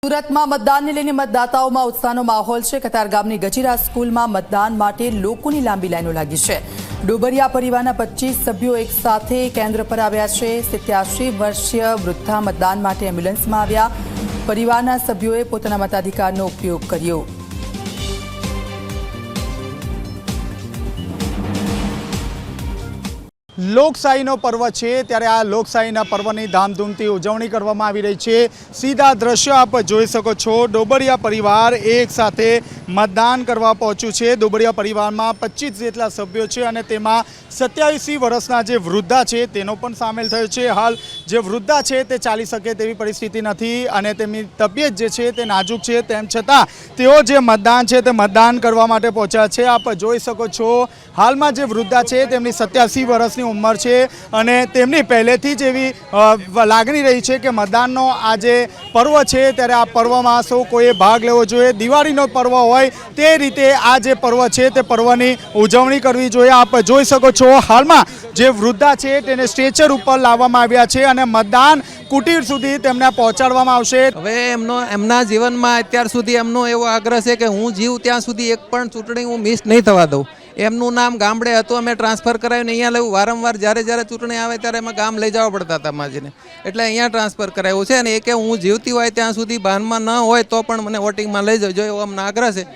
સુરતમાં મતદાનને લઈને મતદાતાઓમાં ઉત્સાહનો માહોલ છે। કતારગામની ગજીરા સ્કૂલમાં મતદાન માટે લોકોની લાંબી લાઈનો લાગી છે। ડોબરિયા પરિવારના 25 સભ્યો એક સાથે કેન્દ્ર પર આવ્યા છે। 87 વર્ષીય વૃદ્ધા મતદાન માટે એમ્બ્યુલન્સમાં આવ્યા। પરિવારના સભ્યોએ પોતાના મતાધિકારનો ઉપયોગ કર્યો। લોકશાહીનો પર્વ છે ત્યારે આ લોકશાહીના પર્વની ધામધૂમથી ઉજવણી કરવામાં આવી રહી છે। સીધા દ્રશ્યો આપ જોઈ શકો છો। ડોબરિયા પરિવાર એક સાથે મતદાન કરવા પહોંચ્યું છે। ડોબરિયા પરિવારમાં 25 જેટલા સભ્યો છે અને તેમાં 27 વર્ષના જે વૃદ્ધા છે તેનો પણ સામેલ થયો છે। હાલ જે વૃદ્ધા છે તે ચાલી શકે તેવી પરિસ્થિતિ નથી અને તેમની તબિયત જે છે તે નાજુક છે, તેમ છતાં તેઓ જે મતદાન છે તે મતદાન કરવા માટે પહોંચ્યા છે। આપ જોઈ શકો છો હાલમાં જે વૃદ્ધા છે તેમની 87 વર્ષની ઉંમર છે અને તેમની પહેલેથી જ એવી લાગણી રહી છે કે મતદાનનો આ જે પર્વ છે ત્યારે આ પર્વમાં સૌ કોઈએ ભાગ લેવો જોઈએ। દિવાળીનો પર્વ હોય તે રીતે આ જે પર્વ છે તે પર્વની ઉજવણી કરવી જોઈએ। આપ જોઈ શકો છો હાલમાં જે વૃદ્ધા છે તેને સ્ટ્રેચર ઉપર લાવવામાં આવ્યા છે અને મતદાન કુટીર સુધી તેમને પહોંચાડવામાં આવશે। હવે એમના જીવનમાં અત્યાર સુધી એમનો એવો આગ્રહ છે કે હું જીવ ત્યાં સુધી એક પણ ચૂંટણી હું મિસ નહીં થવા દઉં। એમનું નામ ગામડે હતું, અમે ટ્રાન્સફર કરાવીને અહીંયા લેવું। વારંવાર જ્યારે ચૂંટણી આવે ત્યારે એમાં ગામ લઈ જવા પડતા હતા માજીને, એટલે અહીંયા ટ્રાન્સફર કરાવ્યું છે અને એ કે હું જીવતી હોય ત્યાં સુધી ભાનમાં ન હોય તો પણ મને વોટિંગમાં લઈ જજો એવો અમને આગ્રહ છે।